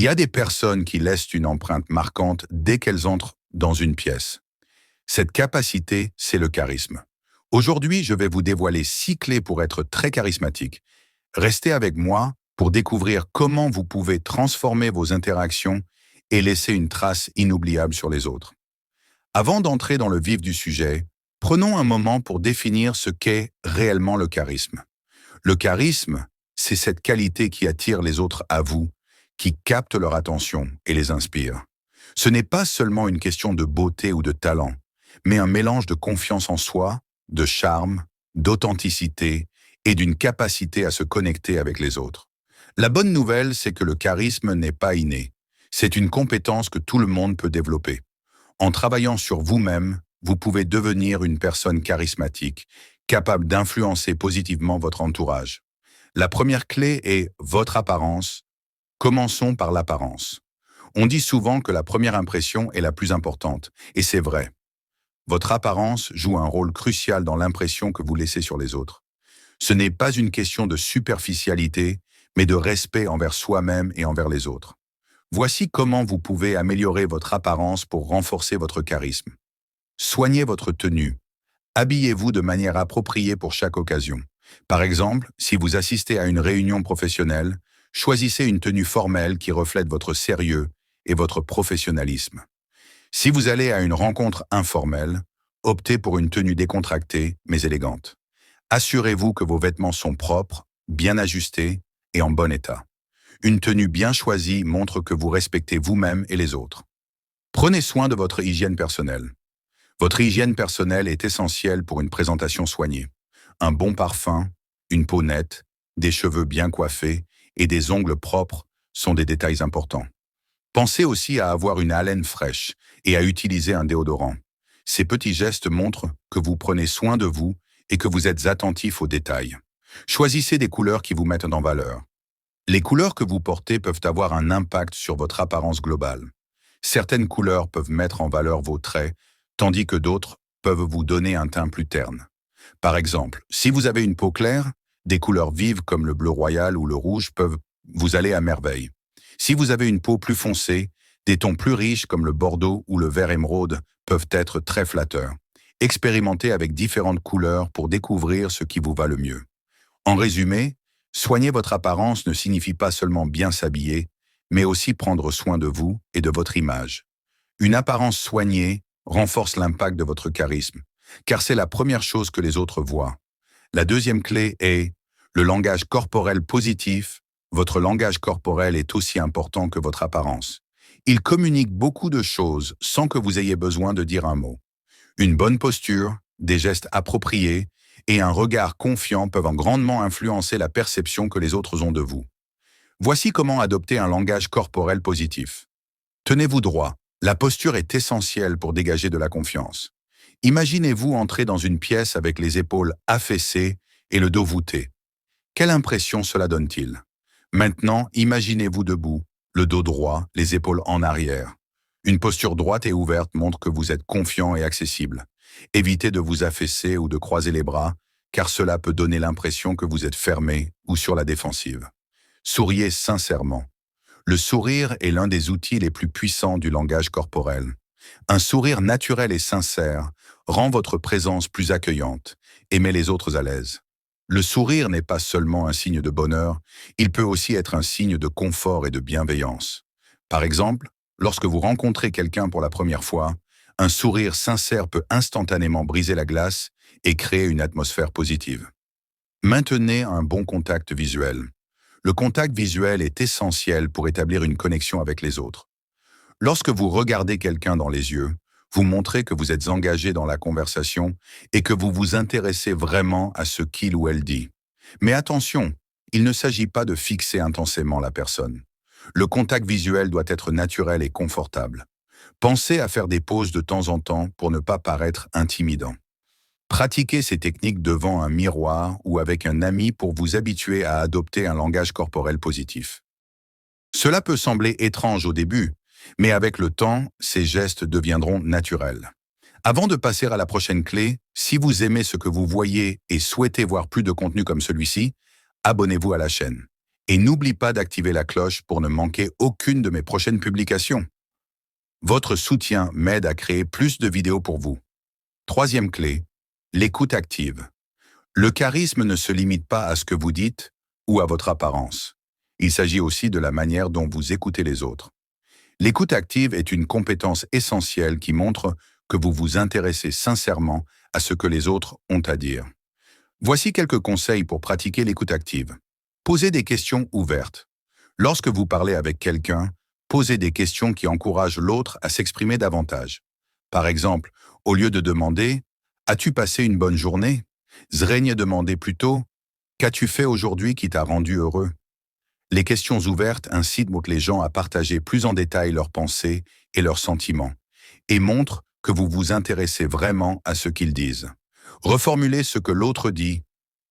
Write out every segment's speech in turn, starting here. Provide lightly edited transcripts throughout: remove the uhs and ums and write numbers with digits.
Il y a des personnes qui laissent une empreinte marquante dès qu'elles entrent dans une pièce. Cette capacité, c'est le charisme. Aujourd'hui, je vais vous dévoiler 6 clés pour être très charismatique. Restez avec moi pour découvrir comment vous pouvez transformer vos interactions et laisser une trace inoubliable sur les autres. Avant d'entrer dans le vif du sujet, prenons un moment pour définir ce qu'est réellement le charisme. Le charisme, c'est cette qualité qui attire les autres à vous, qui capte leur attention et les inspire. Ce n'est pas seulement une question de beauté ou de talent, mais un mélange de confiance en soi, de charme, d'authenticité et d'une capacité à se connecter avec les autres. La bonne nouvelle, c'est que le charisme n'est pas inné. C'est une compétence que tout le monde peut développer. En travaillant sur vous-même, vous pouvez devenir une personne charismatique, capable d'influencer positivement votre entourage. La première clé est votre apparence. Commençons par l'apparence. On dit souvent que la première impression est la plus importante, et c'est vrai. Votre apparence joue un rôle crucial dans l'impression que vous laissez sur les autres. Ce n'est pas une question de superficialité, mais de respect envers soi-même et envers les autres. Voici comment vous pouvez améliorer votre apparence pour renforcer votre charisme. Soignez votre tenue. Habillez-vous de manière appropriée pour chaque occasion. Par exemple, si vous assistez à une réunion professionnelle, choisissez une tenue formelle qui reflète votre sérieux et votre professionnalisme. Si vous allez à une rencontre informelle, optez pour une tenue décontractée mais élégante. Assurez-vous que vos vêtements sont propres, bien ajustés et en bon état. Une tenue bien choisie montre que vous respectez vous-même et les autres. Prenez soin de votre hygiène personnelle. Votre hygiène personnelle est essentielle pour une présentation soignée. Un bon parfum, une peau nette, des cheveux bien coiffés et des ongles propres sont des détails importants. Pensez aussi à avoir une haleine fraîche et à utiliser un déodorant. Ces petits gestes montrent que vous prenez soin de vous et que vous êtes attentif aux détails. Choisissez des couleurs qui vous mettent en valeur. Les couleurs que vous portez peuvent avoir un impact sur votre apparence globale. Certaines couleurs peuvent mettre en valeur vos traits, tandis que d'autres peuvent vous donner un teint plus terne. Par exemple, si vous avez une peau claire, des couleurs vives comme le bleu royal ou le rouge peuvent vous aller à merveille. Si vous avez une peau plus foncée, des tons plus riches comme le bordeaux ou le vert émeraude peuvent être très flatteurs. Expérimentez avec différentes couleurs pour découvrir ce qui vous va le mieux. En résumé, soigner votre apparence ne signifie pas seulement bien s'habiller, mais aussi prendre soin de vous et de votre image. Une apparence soignée renforce l'impact de votre charisme, car c'est la première chose que les autres voient. La deuxième clé est le langage corporel positif. Votre langage corporel est aussi important que votre apparence. Il communique beaucoup de choses sans que vous ayez besoin de dire un mot. Une bonne posture, des gestes appropriés et un regard confiant peuvent grandement influencer la perception que les autres ont de vous. Voici comment adopter un langage corporel positif. Tenez-vous droit. La posture est essentielle pour dégager de la confiance. Imaginez-vous entrer dans une pièce avec les épaules affaissées et le dos voûté. Quelle impression cela donne-t-il? Maintenant, imaginez-vous debout, le dos droit, les épaules en arrière. Une posture droite et ouverte montre que vous êtes confiant et accessible. Évitez de vous affaisser ou de croiser les bras, car cela peut donner l'impression que vous êtes fermé ou sur la défensive. Souriez sincèrement. Le sourire est l'un des outils les plus puissants du langage corporel. Un sourire naturel et sincère rend votre présence plus accueillante et met les autres à l'aise. Le sourire n'est pas seulement un signe de bonheur, il peut aussi être un signe de confort et de bienveillance. Par exemple, lorsque vous rencontrez quelqu'un pour la première fois, un sourire sincère peut instantanément briser la glace et créer une atmosphère positive. Maintenez un bon contact visuel. Le contact visuel est essentiel pour établir une connexion avec les autres. Lorsque vous regardez quelqu'un dans les yeux, vous montrez que vous êtes engagé dans la conversation et que vous vous intéressez vraiment à ce qu'il ou elle dit. Mais attention, il ne s'agit pas de fixer intensément la personne. Le contact visuel doit être naturel et confortable. Pensez à faire des pauses de temps en temps pour ne pas paraître intimidant. Pratiquez ces techniques devant un miroir ou avec un ami pour vous habituer à adopter un langage corporel positif. Cela peut sembler étrange au début, mais avec le temps, ces gestes deviendront naturels. Avant de passer à la prochaine clé, si vous aimez ce que vous voyez et souhaitez voir plus de contenu comme celui-ci, abonnez-vous à la chaîne. Et n'oublie pas d'activer la cloche pour ne manquer aucune de mes prochaines publications. Votre soutien m'aide à créer plus de vidéos pour vous. Troisième clé, l'écoute active. Le charisme ne se limite pas à ce que vous dites ou à votre apparence. Il s'agit aussi de la manière dont vous écoutez les autres. L'écoute active est une compétence essentielle qui montre que vous vous intéressez sincèrement à ce que les autres ont à dire. Voici quelques conseils pour pratiquer l'écoute active. Posez des questions ouvertes. Lorsque vous parlez avec quelqu'un, posez des questions qui encouragent l'autre à s'exprimer davantage. Par exemple, au lieu de demander « As-tu passé une bonne journée ?» Zraigne demandez plutôt « Qu'as-tu fait aujourd'hui qui t'a rendu heureux ?» Les questions ouvertes incitent les gens à partager plus en détail leurs pensées et leurs sentiments et montrent que vous vous intéressez vraiment à ce qu'ils disent. Reformulez ce que l'autre dit.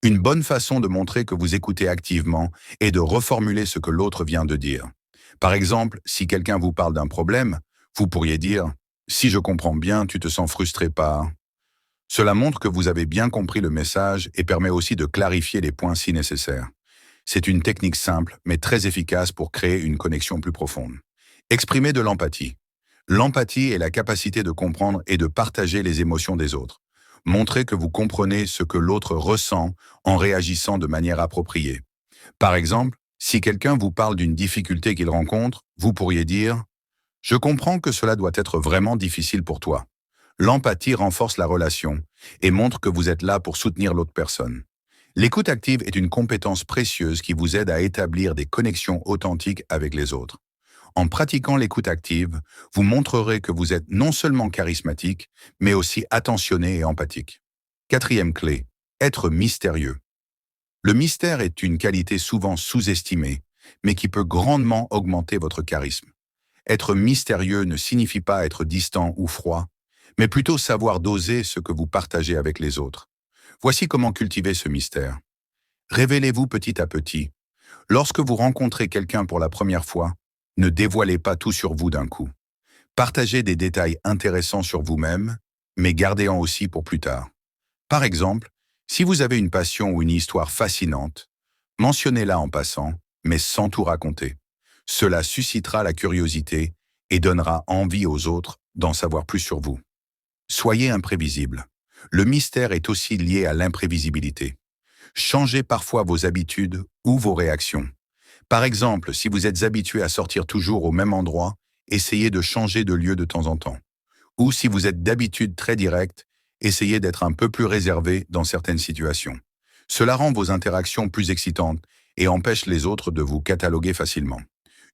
Une bonne façon de montrer que vous écoutez activement est de reformuler ce que l'autre vient de dire. Par exemple, si quelqu'un vous parle d'un problème, vous pourriez dire « Si je comprends bien, tu te sens frustré par… » Cela montre que vous avez bien compris le message et permet aussi de clarifier les points si nécessaire. C'est une technique simple, mais très efficace pour créer une connexion plus profonde. Exprimez de l'empathie. L'empathie est la capacité de comprendre et de partager les émotions des autres. Montrez que vous comprenez ce que l'autre ressent en réagissant de manière appropriée. Par exemple, si quelqu'un vous parle d'une difficulté qu'il rencontre, vous pourriez dire « Je comprends que cela doit être vraiment difficile pour toi ». L'empathie renforce la relation et montre que vous êtes là pour soutenir l'autre personne. L'écoute active est une compétence précieuse qui vous aide à établir des connexions authentiques avec les autres. En pratiquant l'écoute active, vous montrerez que vous êtes non seulement charismatique, mais aussi attentionné et empathique. Quatrième clé, être mystérieux. Le mystère est une qualité souvent sous-estimée, mais qui peut grandement augmenter votre charisme. Être mystérieux ne signifie pas être distant ou froid, mais plutôt savoir doser ce que vous partagez avec les autres. Voici comment cultiver ce mystère. Révélez-vous petit à petit. Lorsque vous rencontrez quelqu'un pour la première fois, ne dévoilez pas tout sur vous d'un coup. Partagez des détails intéressants sur vous-même, mais gardez-en aussi pour plus tard. Par exemple, si vous avez une passion ou une histoire fascinante, mentionnez-la en passant, mais sans tout raconter. Cela suscitera la curiosité et donnera envie aux autres d'en savoir plus sur vous. Soyez imprévisible. Le mystère est aussi lié à l'imprévisibilité. Changez parfois vos habitudes ou vos réactions. Par exemple, si vous êtes habitué à sortir toujours au même endroit, essayez de changer de lieu de temps en temps. Ou si vous êtes d'habitude très direct, essayez d'être un peu plus réservé dans certaines situations. Cela rend vos interactions plus excitantes et empêche les autres de vous cataloguer facilement.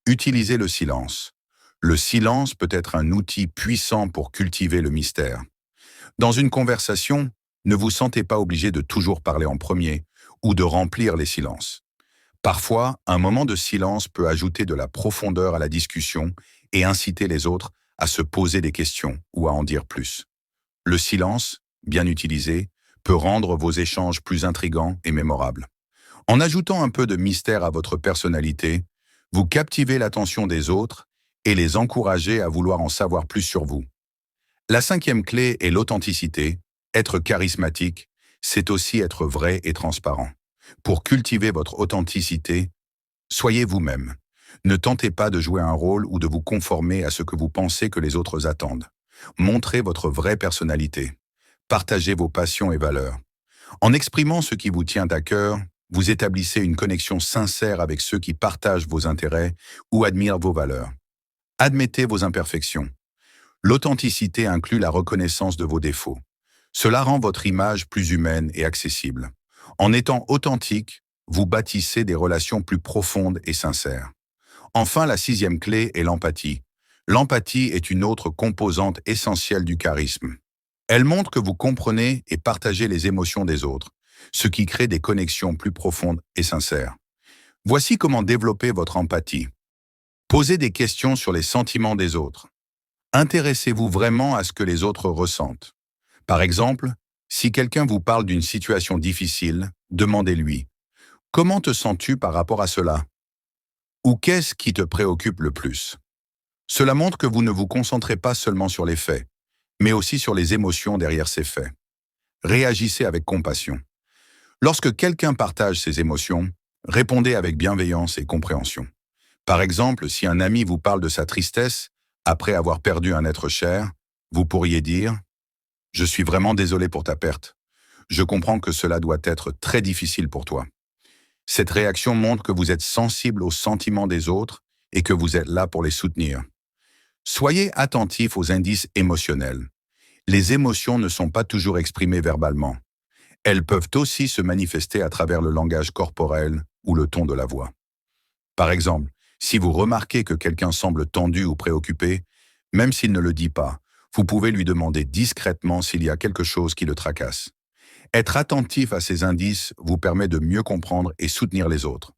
Utilisez le silence. Le silence peut être un outil puissant pour cultiver le mystère. Dans une conversation, ne vous sentez pas obligé de toujours parler en premier ou de remplir les silences. Parfois, un moment de silence peut ajouter de la profondeur à la discussion et inciter les autres à se poser des questions ou à en dire plus. Le silence, bien utilisé, peut rendre vos échanges plus intrigants et mémorables. En ajoutant un peu de mystère à votre personnalité, vous captivez l'attention des autres et les encouragez à vouloir en savoir plus sur vous. La cinquième clé est l'authenticité. Être charismatique, c'est aussi être vrai et transparent. Pour cultiver votre authenticité, soyez vous-même. Ne tentez pas de jouer un rôle ou de vous conformer à ce que vous pensez que les autres attendent. Montrez votre vraie personnalité. Partagez vos passions et valeurs. En exprimant ce qui vous tient à cœur, vous établissez une connexion sincère avec ceux qui partagent vos intérêts ou admirent vos valeurs. Admettez vos imperfections. L'authenticité inclut la reconnaissance de vos défauts. Cela rend votre image plus humaine et accessible. En étant authentique, vous bâtissez des relations plus profondes et sincères. Enfin, la sixième clé est l'empathie. L'empathie est une autre composante essentielle du charisme. Elle montre que vous comprenez et partagez les émotions des autres, ce qui crée des connexions plus profondes et sincères. Voici comment développer votre empathie. Posez des questions sur les sentiments des autres. Intéressez-vous vraiment à ce que les autres ressentent. Par exemple, si quelqu'un vous parle d'une situation difficile, demandez-lui « Comment te sens-tu par rapport à cela ?» Ou « Qu'est-ce qui te préoccupe le plus ?» Cela montre que vous ne vous concentrez pas seulement sur les faits, mais aussi sur les émotions derrière ces faits. Réagissez avec compassion. Lorsque quelqu'un partage ses émotions, Répondez avec bienveillance et compréhension. Par exemple, si un ami vous parle de sa tristesse, après avoir perdu un être cher, vous pourriez dire « Je suis vraiment désolé pour ta perte. Je comprends que cela doit être très difficile pour toi. » Cette réaction montre que vous êtes sensible aux sentiments des autres et que vous êtes là pour les soutenir. Soyez attentif aux indices émotionnels. Les émotions ne sont pas toujours exprimées verbalement. Elles peuvent aussi se manifester à travers le langage corporel ou le ton de la voix. Par exemple, si vous remarquez que quelqu'un semble tendu ou préoccupé, même s'il ne le dit pas, vous pouvez lui demander discrètement s'il y a quelque chose qui le tracasse. Être attentif à ces indices vous permet de mieux comprendre et soutenir les autres.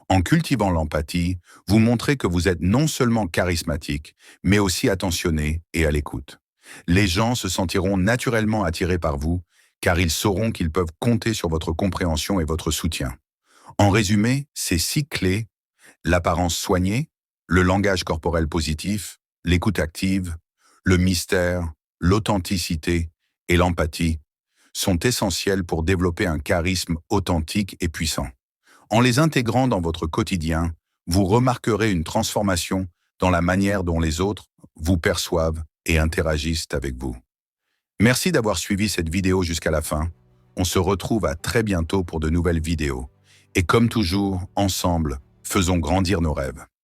En cultivant l'empathie, vous montrez que vous êtes non seulement charismatique, mais aussi attentionné et à l'écoute. Les gens se sentiront naturellement attirés par vous, car ils sauront qu'ils peuvent compter sur votre compréhension et votre soutien. En résumé, ces 6 clés, l'apparence soignée, le langage corporel positif, l'écoute active, le mystère, l'authenticité et l'empathie, sont essentielles pour développer un charisme authentique et puissant. En les intégrant dans votre quotidien, vous remarquerez une transformation dans la manière dont les autres vous perçoivent et interagissent avec vous. Merci d'avoir suivi cette vidéo jusqu'à la fin. On se retrouve à très bientôt pour de nouvelles vidéos. Et comme toujours, ensemble, faisons grandir nos rêves.